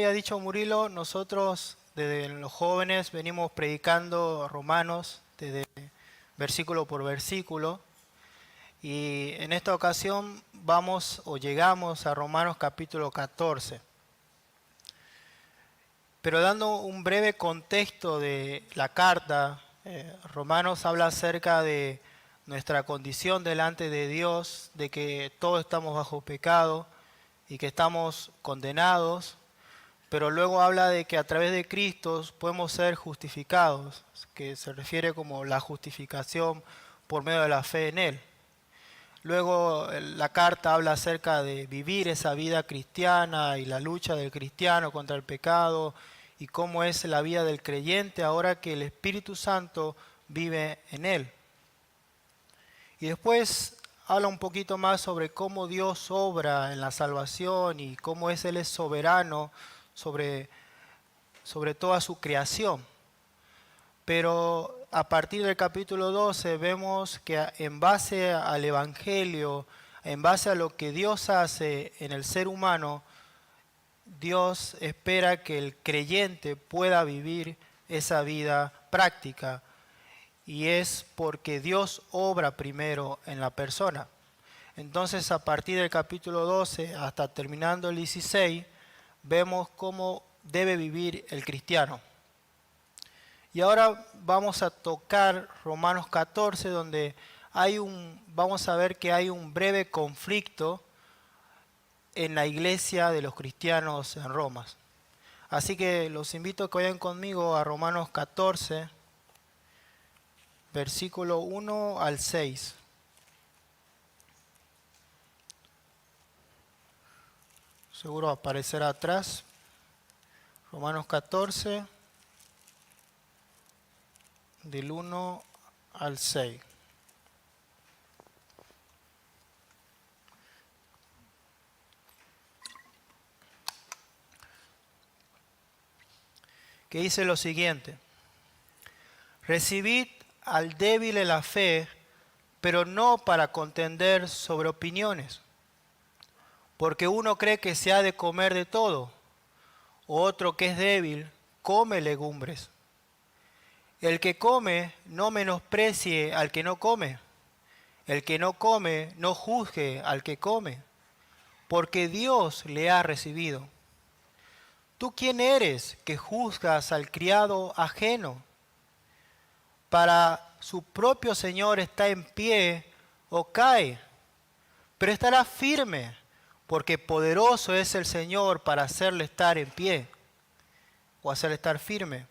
había dicho Murilo, nosotros desde los jóvenes venimos predicando Romanos desde versículo por versículo y en esta ocasión vamos o llegamos a Romanos capítulo 14. Pero dando un breve contexto de la carta, Romanos habla acerca de nuestra condición delante de Dios, de que todos estamos bajo pecado y que estamos condenados. Pero luego habla de que a través de Cristo podemos ser justificados, que se refiere como la justificación por medio de la fe en Él. Luego la carta habla acerca de vivir esa vida cristiana y la lucha del cristiano contra el pecado y cómo es la vida del creyente ahora que el Espíritu Santo vive en él. Y después habla un poquito más sobre cómo Dios obra en la salvación y cómo Él es soberano sobre toda su creación. Pero a partir del capítulo 12 vemos que en base al Evangelio, en base a lo que Dios hace en el ser humano, Dios espera que el creyente pueda vivir esa vida práctica. Y es porque Dios obra primero en la persona. Entonces a partir del capítulo 12 hasta terminando el 16, vemos cómo debe vivir el cristiano. Y ahora vamos a tocar Romanos 14, donde vamos a ver que hay un breve conflicto en la iglesia de los cristianos en Roma. Así que los invito a que vayan conmigo a Romanos 14, versículo 1 al 6. Seguro aparecerá atrás. Romanos 14, del 1 al 6. Que dice lo siguiente: recibid al débil en la fe, pero no para contender sobre opiniones, porque uno cree que se ha de comer de todo, otro que es débil come legumbres. El que come no menosprecie al que no come. El que no come no juzgue al que come, porque Dios le ha recibido. ¿Tú quién eres que juzgas al criado ajeno? Para su propio Señor está en pie o cae, pero estará firme, porque poderoso es el Señor para hacerle estar en pie o hacerle estar firme.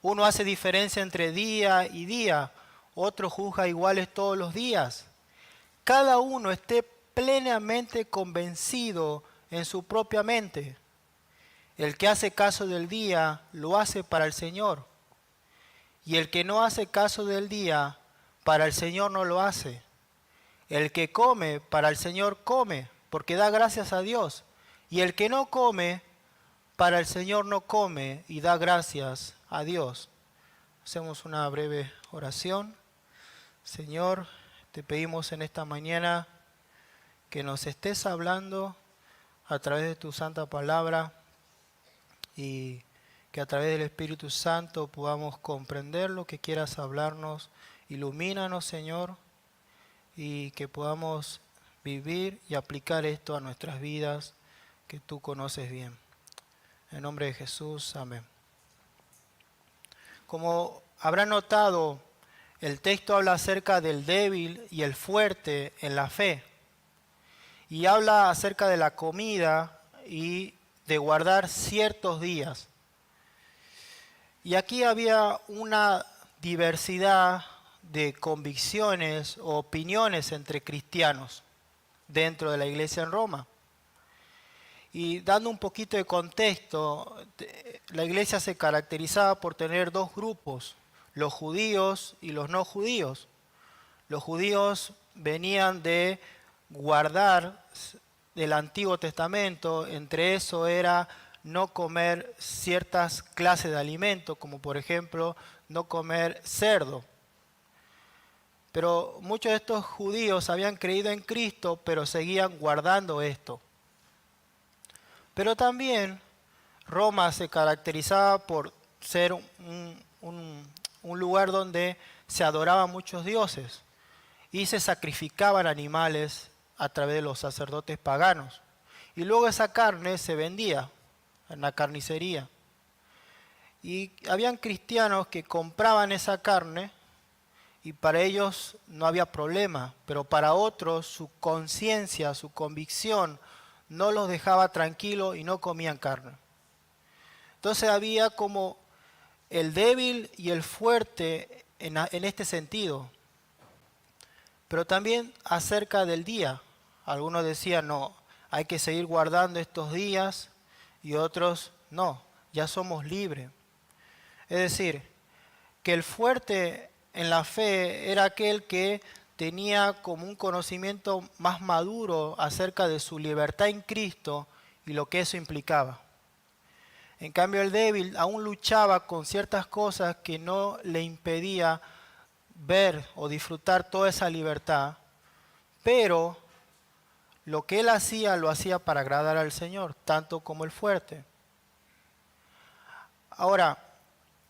Uno hace diferencia entre día y día, otro juzga iguales todos los días. Cada uno esté plenamente convencido en su propia mente. El que hace caso del día, lo hace para el Señor. Y el que no hace caso del día, para el Señor no lo hace. El que come, para el Señor come, porque da gracias a Dios. Y el que no come, para el Señor no come y da gracias a Dios. Hacemos una breve oración. Señor, te pedimos en esta mañana que nos estés hablando a través de tu santa palabra y que a través del Espíritu Santo podamos comprender lo que quieras hablarnos. Ilumínanos, Señor, y que podamos vivir y aplicar esto a nuestras vidas que tú conoces bien. En nombre de Jesús, amén. Como habrán notado, el texto habla acerca del débil y el fuerte en la fe. Y habla acerca de la comida y de guardar ciertos días. Y aquí había una diversidad de convicciones o opiniones entre cristianos dentro de la iglesia en Roma. Y dando un poquito de contexto, la iglesia se caracterizaba por tener dos grupos, los judíos y los no judíos. Los judíos venían de guardar del Antiguo Testamento, entre eso era no comer ciertas clases de alimentos, como por ejemplo no comer cerdo. Pero muchos de estos judíos habían creído en Cristo, pero seguían guardando esto. Pero también Roma se caracterizaba por ser un lugar donde se adoraban muchos dioses y se sacrificaban animales a través de los sacerdotes paganos. Y luego esa carne se vendía en la carnicería. Y habían cristianos que compraban esa carne y para ellos no había problema, pero para otros su conciencia, su convicción no los dejaba tranquilos y no comían carne. Entonces había como el débil y el fuerte en este sentido, pero también acerca del día. Algunos decían, no, hay que seguir guardando estos días y otros, no, ya somos libres. Es decir, que el fuerte en la fe era aquel que tenía como un conocimiento más maduro acerca de su libertad en Cristo y lo que eso implicaba. En cambio el débil aún luchaba con ciertas cosas que no le impedía ver o disfrutar toda esa libertad, pero lo que él hacía lo hacía para agradar al Señor, tanto como el fuerte. Ahora,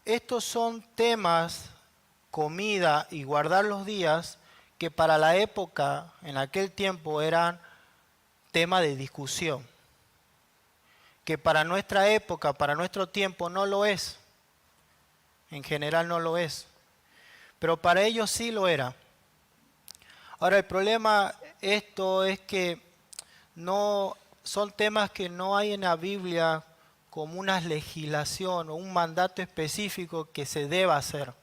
estos son temas, comida y guardar los días, que para la época, en aquel tiempo, eran tema de discusión. Que para nuestra época, para nuestro tiempo, no lo es. En general no lo es. Pero para ellos sí lo era. Ahora el problema esto es que no son temas que no hay en la Biblia como una legislación o un mandato específico que se deba hacer.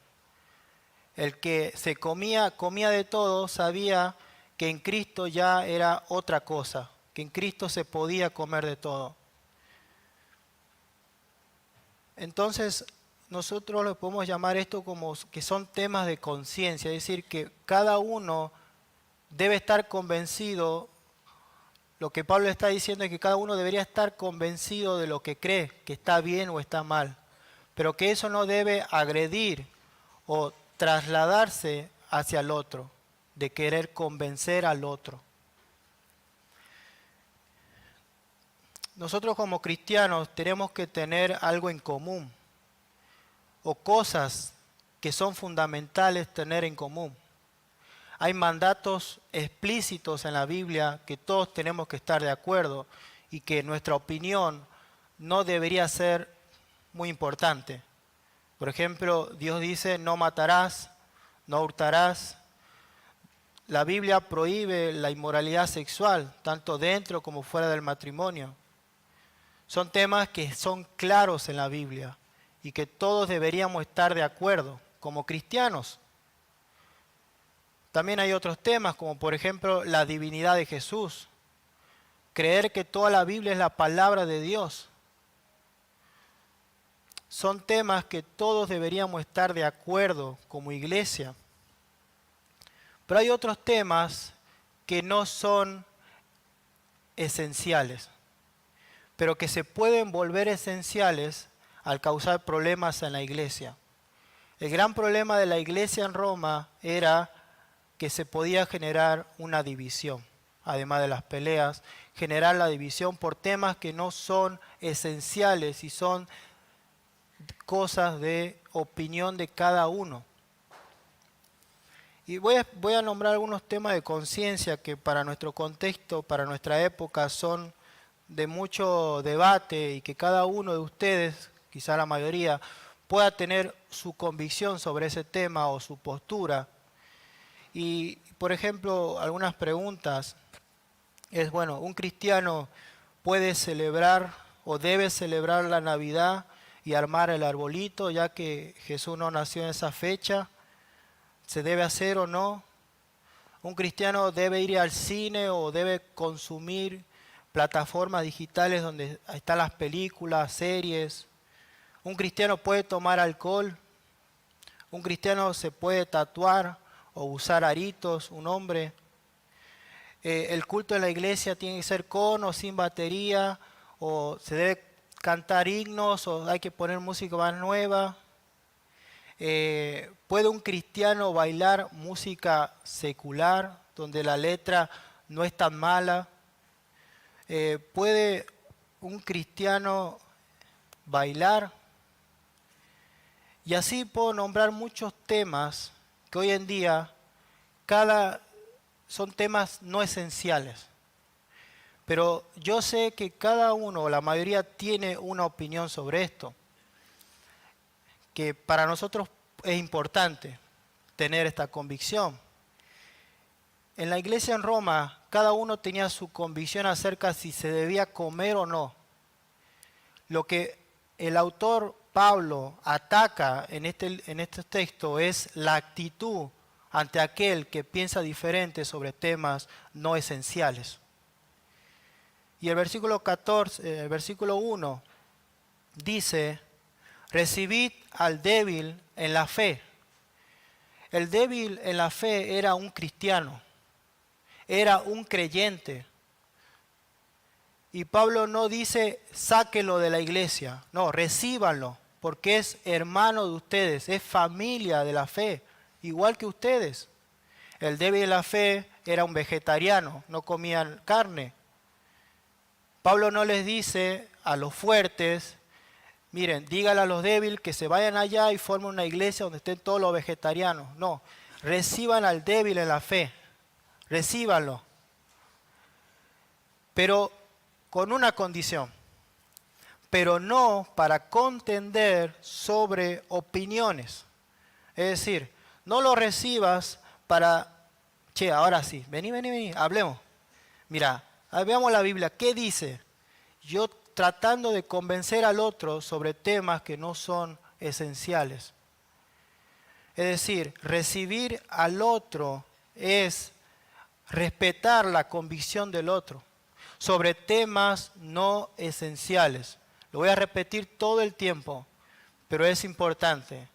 El que se comía de todo, sabía que en Cristo ya era otra cosa, que en Cristo se podía comer de todo. Entonces, nosotros le podemos llamar esto como que son temas de conciencia, es decir, que cada uno debe estar convencido. Lo que Pablo está diciendo es que cada uno debería estar convencido de lo que cree, que está bien o está mal, pero que eso no debe agredir o trasladarse hacia el otro, de querer convencer al otro. Nosotros como cristianos tenemos que tener algo en común, o cosas que son fundamentales tener en común. Hay mandatos explícitos en la Biblia que todos tenemos que estar de acuerdo y que nuestra opinión no debería ser muy importante. Por ejemplo, Dios dice, no matarás, no hurtarás. La Biblia prohíbe la inmoralidad sexual, tanto dentro como fuera del matrimonio. Son temas que son claros en la Biblia y que todos deberíamos estar de acuerdo como cristianos. También hay otros temas, como por ejemplo la divinidad de Jesús. Creer que toda la Biblia es la palabra de Dios. Son temas que todos deberíamos estar de acuerdo como iglesia. Pero hay otros temas que no son esenciales, pero que se pueden volver esenciales al causar problemas en la iglesia. El gran problema de la iglesia en Roma era que se podía generar una división, además de las peleas, generar la división por temas que no son esenciales y son cosas de opinión de cada uno. Y voy a nombrar algunos temas de conciencia que para nuestro contexto, para nuestra época, son de mucho debate y que cada uno de ustedes, quizá la mayoría, pueda tener su convicción sobre ese tema o su postura. Y, por ejemplo, algunas preguntas es, bueno, ¿un cristiano puede celebrar o debe celebrar la Navidad y armar el arbolito, ya que Jesús no nació en esa fecha? ¿Se debe hacer o no? ¿Un cristiano debe ir al cine o debe consumir plataformas digitales donde están las películas, series? ¿Un cristiano puede tomar alcohol? ¿Un cristiano se puede tatuar o usar aritos, un hombre? ¿El culto en la iglesia tiene que ser con o sin batería? ¿O se debe cantar himnos o hay que poner música más nueva? ¿Puede un cristiano bailar música secular, donde la letra no es tan mala? ¿Puede un cristiano bailar. Y así puedo nombrar muchos temas que hoy en día son temas no esenciales. Pero yo sé que cada uno, o la mayoría, tiene una opinión sobre esto, que para nosotros es importante tener esta convicción. En la iglesia en Roma, cada uno tenía su convicción acerca si se debía comer o no. Lo que el autor Pablo ataca en este texto es la actitud ante aquel que piensa diferente sobre temas no esenciales. Y el versículo 14, el versículo 1 dice: recibid al débil en la fe. El débil en la fe era un cristiano, era un creyente. Y Pablo no dice sáquenlo de la iglesia, no, recíbanlo, porque es hermano de ustedes, es familia de la fe, igual que ustedes. El débil en la fe era un vegetariano, no comían carne. Pablo no les dice a los fuertes: miren, díganle a los débiles que se vayan allá y formen una iglesia donde estén todos los vegetarianos. No, reciban al débil en la fe, recíbanlo. Pero con una condición, pero no para contender sobre opiniones. Es decir, no lo recibas para, che, ahora sí, vení, hablemos. Mira, veamos la Biblia, ¿qué dice? Yo tratando de convencer al otro sobre temas que no son esenciales. Es decir, recibir al otro es respetar la convicción del otro sobre temas no esenciales. Lo voy a repetir todo el tiempo, pero es importante.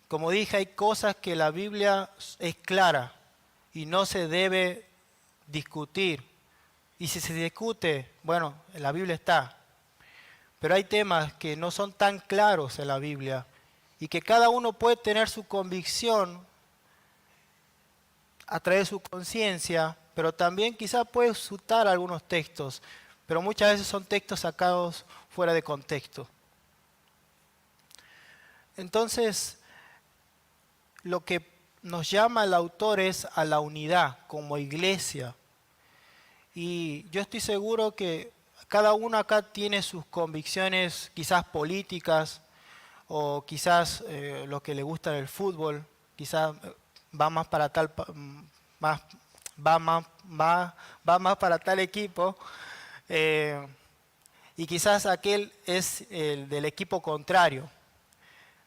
Como dije, hay cosas que la Biblia es clara y no se debe discutir. Y si se discute, bueno, en la Biblia está. Pero hay temas que no son tan claros en la Biblia y que cada uno puede tener su convicción a través de su conciencia, pero también quizás puede citar algunos textos, pero muchas veces son textos sacados fuera de contexto. Entonces, lo que nos llama el autor es a la unidad como iglesia. Y yo estoy seguro que cada uno acá tiene sus convicciones, quizás políticas, o quizás lo que le gusta del fútbol, quizás va más para tal, va más para tal equipo, y quizás aquel es el del equipo contrario,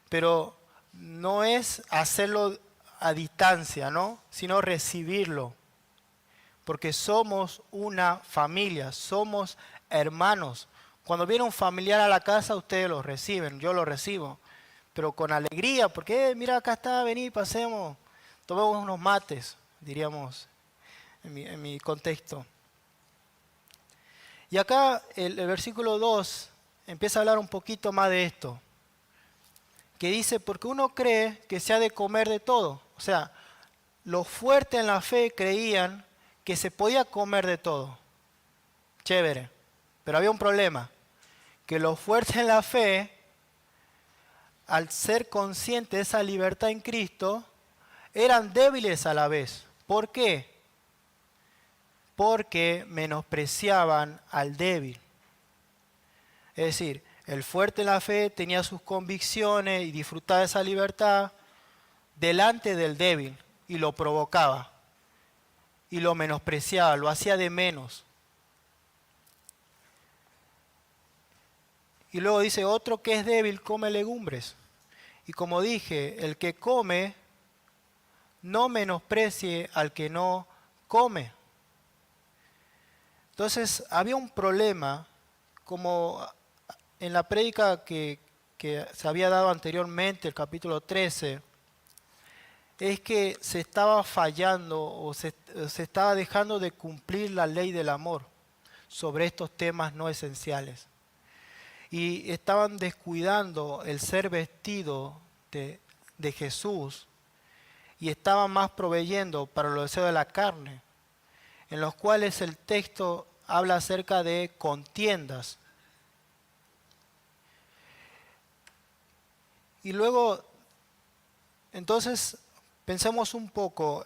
pero no es hacerlo a distancia, ¿no? Sino recibirlo, porque somos una familia, somos hermanos. Cuando viene un familiar a la casa, ustedes lo reciben, yo lo recibo, pero con alegría, porque mira, acá está, vení, pasemos, tomemos unos mates, diríamos en mi contexto. Y acá el versículo 2 empieza a hablar un poquito más de esto, que dice, porque uno cree que se ha de comer de todo. O sea, los fuertes en la fe creían que se podía comer de todo. Chévere, pero había un problema, que los fuertes en la fe, al ser conscientes de esa libertad en Cristo, eran débiles a la vez. ¿Por qué? Porque menospreciaban al débil. Es decir, el fuerte en la fe tenía sus convicciones y disfrutaba de esa libertad delante del débil y lo provocaba y lo menospreciaba, lo hacía de menos. Y luego dice, otro que es débil come legumbres. Y como dije, el que come no menosprecie al que no come. Entonces había un problema, como en la prédica que se había dado anteriormente, el capítulo 13, es que se estaba fallando o se estaba dejando de cumplir la ley del amor sobre estos temas no esenciales. Y estaban descuidando el ser vestido de Jesús y estaban más proveyendo para los deseos de la carne, en los cuales el texto habla acerca de contiendas. Y luego, entonces, pensemos un poco,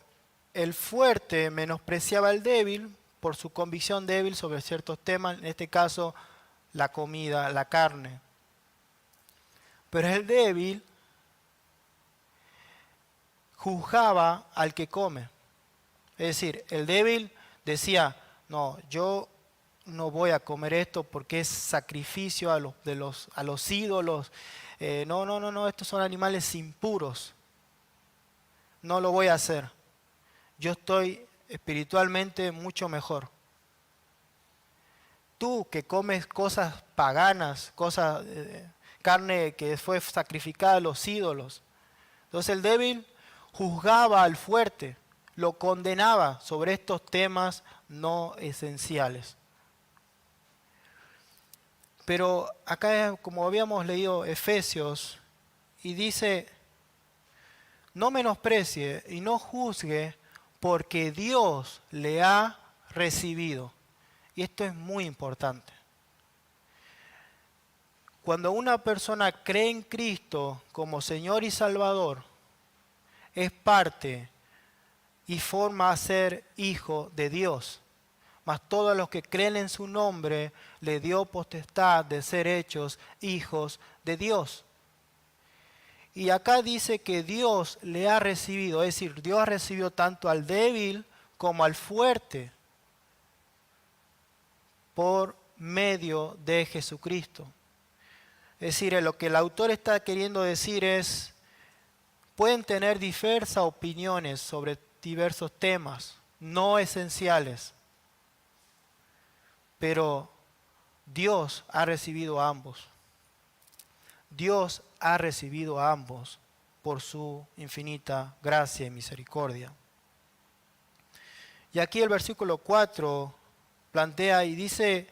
el fuerte menospreciaba al débil por su convicción débil sobre ciertos temas, en este caso la comida, la carne. Pero el débil juzgaba al que come. Es decir, el débil decía, no, yo no voy a comer esto porque es sacrificio a los ídolos. No, estos son animales impuros. No lo voy a hacer. Yo estoy espiritualmente mucho mejor. Tú que comes cosas paganas, carne que fue sacrificada a los ídolos. Entonces el débil juzgaba al fuerte, lo condenaba sobre estos temas no esenciales. Pero acá, como habíamos leído Efesios, y dice, no menosprecie y no juzgue porque Dios le ha recibido. Y esto es muy importante. Cuando una persona cree en Cristo como Señor y Salvador, es parte y forma a ser hijo de Dios. Mas todos los que creen en su nombre le dio potestad de ser hechos hijos de Dios. Y acá dice que Dios le ha recibido, es decir, Dios ha recibido tanto al débil como al fuerte por medio de Jesucristo. Es decir, lo que el autor está queriendo decir es, pueden tener diversas opiniones sobre diversos temas no esenciales, pero Dios ha recibido a ambos. Dios ha recibido a ambos por su infinita gracia y misericordia. Y aquí el versículo 4 plantea y dice,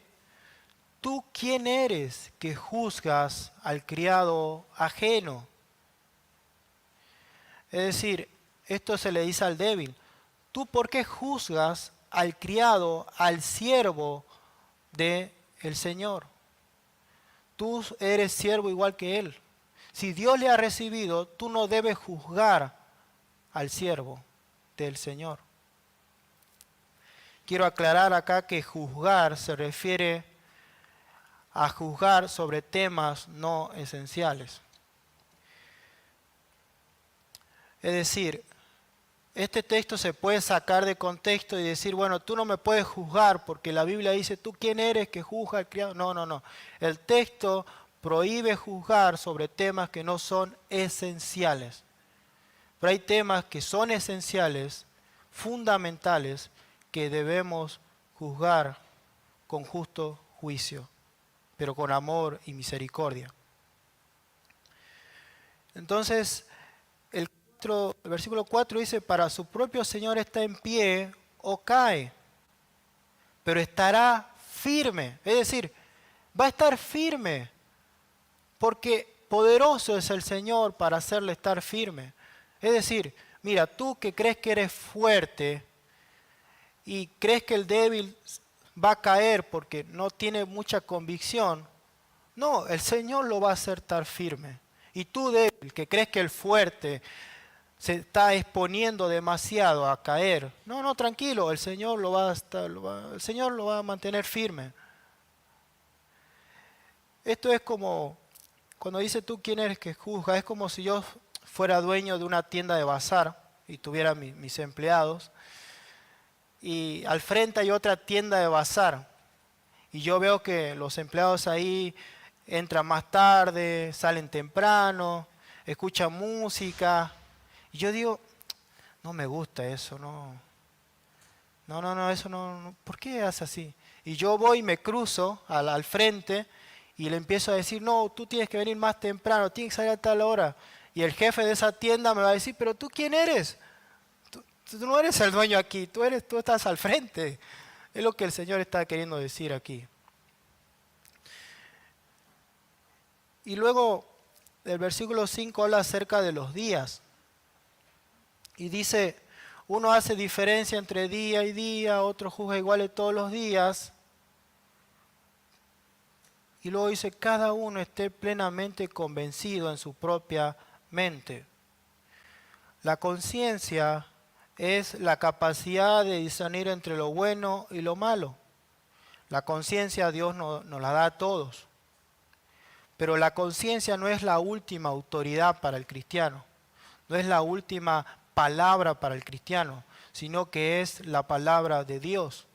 ¿tú quién eres que juzgas al criado ajeno? Es decir, esto se le dice al débil. ¿Tú por qué juzgas al criado, al siervo del Señor? Tú eres siervo igual que Él. Si Dios le ha recibido, tú no debes juzgar al siervo del Señor. Quiero aclarar acá que juzgar se refiere a juzgar sobre temas no esenciales. Es decir, este texto se puede sacar de contexto y decir, bueno, tú no me puedes juzgar porque la Biblia dice, ¿tú quién eres que juzga al criado? No. El texto prohíbe juzgar sobre temas que no son esenciales. Pero hay temas que son esenciales, fundamentales, que debemos juzgar con justo juicio, pero con amor y misericordia. Entonces, el versículo 4 dice, para su propio Señor está en pie o cae, pero estará firme. Es decir, va a estar firme, porque poderoso es el Señor para hacerle estar firme. Es decir, mira, tú que crees que eres fuerte y crees que el débil va a caer porque no tiene mucha convicción, no, el Señor lo va a hacer estar firme. Y tú débil, que crees que el fuerte se está exponiendo demasiado a caer, no, tranquilo, el Señor el Señor lo va a mantener firme. Esto es como, cuando dice tú quién eres que juzga, es como si yo fuera dueño de una tienda de bazar y tuviera mis empleados, y al frente hay otra tienda de bazar, y yo veo que los empleados ahí entran más tarde, salen temprano, escuchan música, y yo digo, no me gusta eso, no, eso no, ¿por qué hace así? Y yo voy y me cruzo al frente y le empiezo a decir, no, tú tienes que venir más temprano, tienes que salir a tal hora. Y el jefe de esa tienda me va a decir, pero ¿tú quién eres? Tú no eres el dueño aquí, tú estás al frente. Es lo que el Señor está queriendo decir aquí. Y luego el versículo 5 habla acerca de los días. Y dice, uno hace diferencia entre día y día, otro juzga iguales todos los días. Y luego dice, cada uno esté plenamente convencido en su propia mente. La conciencia es la capacidad de discernir entre lo bueno y lo malo. La conciencia Dios nos la da a todos. Pero la conciencia no es la última autoridad para el cristiano. No es la última palabra para el cristiano, sino que es la palabra de Dios.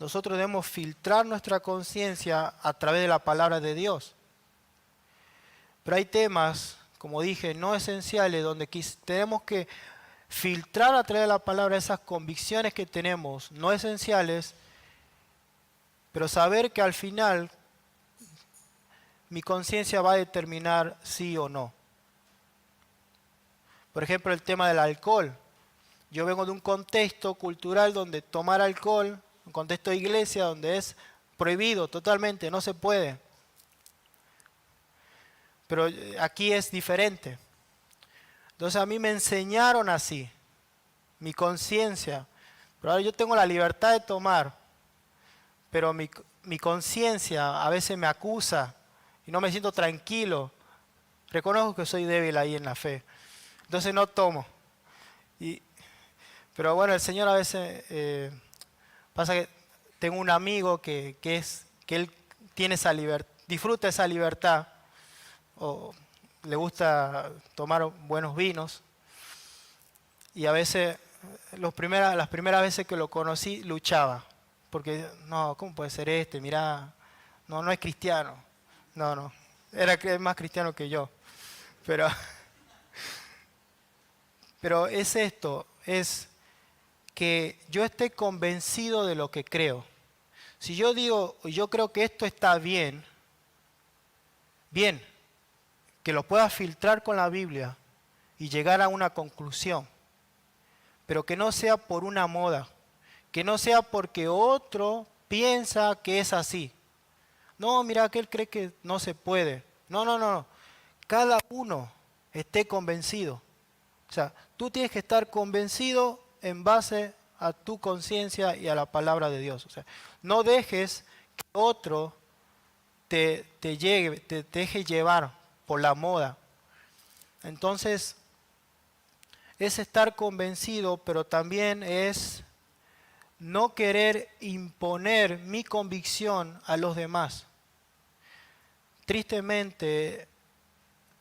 Nosotros debemos filtrar nuestra conciencia a través de la palabra de Dios. Pero hay temas, como dije, no esenciales, donde tenemos que filtrar a través de la palabra esas convicciones que tenemos, no esenciales, pero saber que al final mi conciencia va a determinar sí o no. Por ejemplo, el tema del alcohol. Yo vengo de un contexto cultural donde tomar alcohol, un contexto de iglesia donde es prohibido totalmente, no se puede. Pero aquí es diferente. Entonces a mí me enseñaron así, mi conciencia. Pero ahora yo tengo la libertad de tomar, pero mi conciencia a veces me acusa y no me siento tranquilo. Reconozco que soy débil ahí en la fe. Entonces no tomo. Pero bueno, el Señor a veces pasa que tengo un amigo que él tiene esa libertad, disfruta esa libertad, o le gusta tomar buenos vinos, y a veces las primeras veces que lo conocí luchaba, porque no, ¿cómo puede ser este? Mirá, no es cristiano, no, era más cristiano que yo, pero es esto, es que yo esté convencido de lo que creo. Si yo digo, yo creo que esto está bien, que lo pueda filtrar con la Biblia y llegar a una conclusión, pero que no sea por una moda, que no sea porque otro piensa que es así. No, mira, aquel cree que no se puede. No. Cada uno esté convencido. O sea, tú tienes que estar convencido en base a tu conciencia y a la palabra de Dios. O sea, no dejes que otro te deje llevar por la moda. Entonces, es estar convencido, pero también es no querer imponer mi convicción a los demás. Tristemente,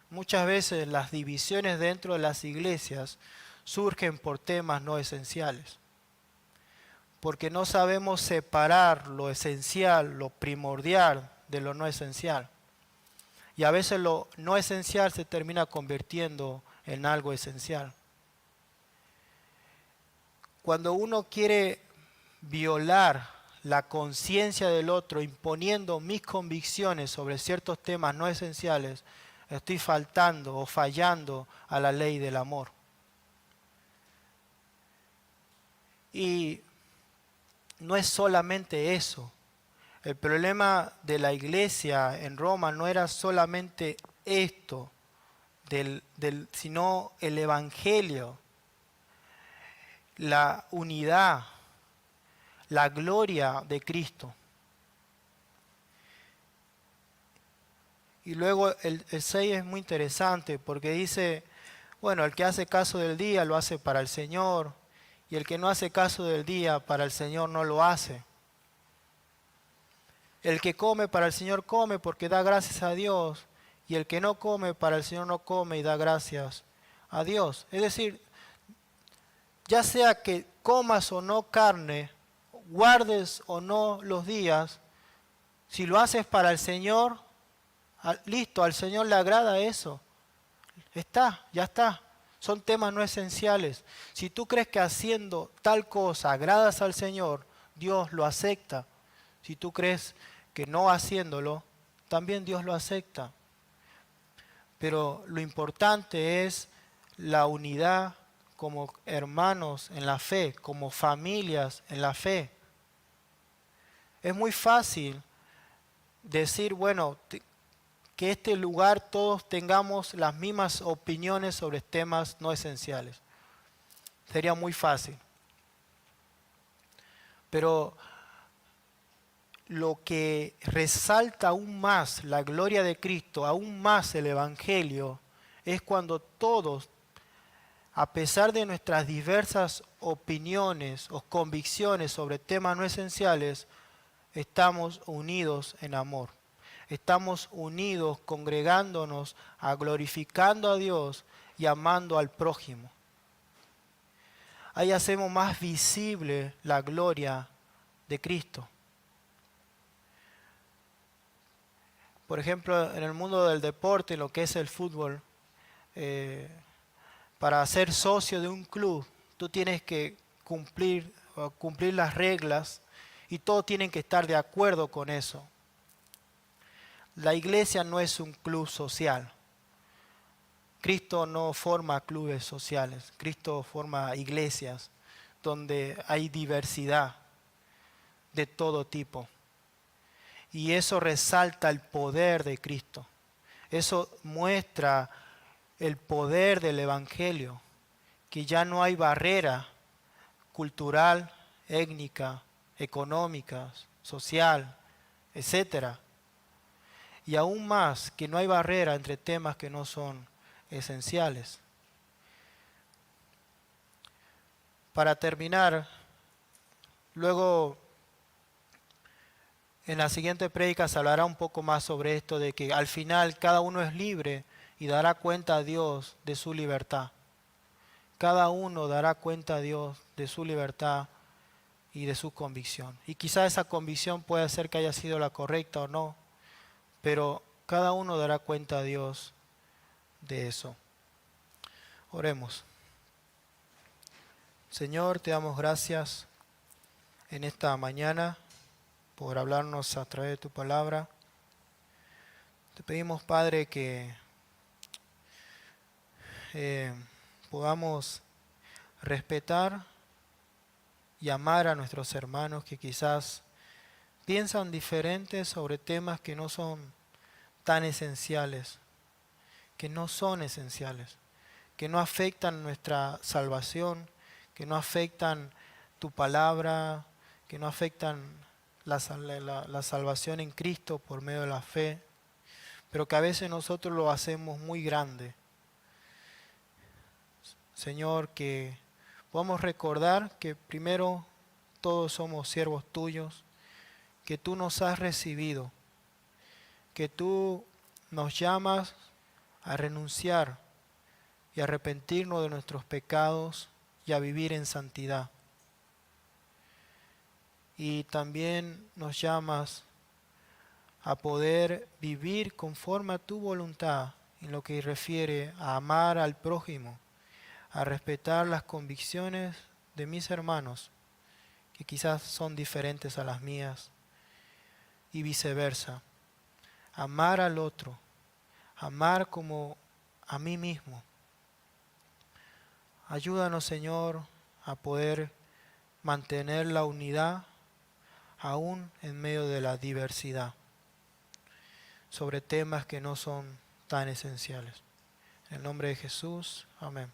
muchas veces las divisiones dentro de las iglesias surgen por temas no esenciales, porque no sabemos separar lo esencial, lo primordial de lo no esencial. Y a veces lo no esencial se termina convirtiendo en algo esencial. Cuando uno quiere violar la conciencia del otro, imponiendo mis convicciones sobre ciertos temas no esenciales, estoy faltando o fallando a la ley del amor. Y no es solamente eso. El problema de la iglesia en Roma no era solamente esto, sino el evangelio, la unidad, la gloria de Cristo. Y luego el 6 es muy interesante porque dice, bueno, el que hace caso del día lo hace para el Señor, y el que no hace caso del día para el Señor no lo hace. El que come para el Señor come porque da gracias a Dios, y el que no come para el Señor no come y da gracias a Dios. Es decir, ya sea que comas o no carne, guardes o no los días, si lo haces para el Señor, listo, al Señor le agrada eso. Ya está. Son temas no esenciales. Si tú crees que haciendo tal cosa agradas al Señor, Dios lo acepta. Si tú crees que no haciéndolo, también Dios lo acepta. Pero lo importante es la unidad como hermanos en la fe, como familias en la fe. Es muy fácil decir, bueno, que este lugar todos tengamos las mismas opiniones sobre temas no esenciales. Sería muy fácil. Pero lo que resalta aún más la gloria de Cristo, aún más el Evangelio, es cuando todos, a pesar de nuestras diversas opiniones o convicciones sobre temas no esenciales, estamos unidos en amor. Estamos unidos congregándonos, glorificando a Dios y amando al prójimo. Ahí hacemos más visible la gloria de Cristo. Por ejemplo, en el mundo del deporte, en lo que es el fútbol, para ser socio de un club, tú tienes que cumplir las reglas y todos tienen que estar de acuerdo con eso. La iglesia no es un club social. Cristo no forma clubes sociales. Cristo forma iglesias donde hay diversidad de todo tipo. Y eso resalta el poder de Cristo. Eso muestra el poder del Evangelio, que ya no hay barrera cultural, étnica, económica, social, etcétera. Y aún más, que no hay barrera entre temas que no son esenciales. Para terminar, luego en la siguiente prédica se hablará un poco más sobre esto de que al final cada uno es libre y dará cuenta a Dios de su libertad. Cada uno dará cuenta a Dios de su libertad y de su convicción. Y quizá esa convicción puede ser que haya sido la correcta o no, pero cada uno dará cuenta a Dios de eso. Oremos. Señor, te damos gracias en esta mañana por hablarnos a través de tu palabra. Te pedimos, Padre, que podamos respetar y amar a nuestros hermanos que quizás piensan diferente sobre temas que no son tan esenciales, que no son esenciales, que no afectan nuestra salvación, que no afectan tu palabra, que no afectan la salvación en Cristo por medio de la fe, pero que a veces nosotros lo hacemos muy grande. Señor, que podamos recordar que primero todos somos siervos tuyos, que tú nos has recibido, que tú nos llamas a renunciar y arrepentirnos de nuestros pecados y a vivir en santidad. Y también nos llamas a poder vivir conforme a tu voluntad en lo que refiere a amar al prójimo, a respetar las convicciones de mis hermanos, que quizás son diferentes a las mías, y viceversa. Amar al otro, amar como a mí mismo. Ayúdanos, Señor, a poder mantener la unidad aún en medio de la diversidad, sobre temas que no son tan esenciales. En el nombre de Jesús, amén.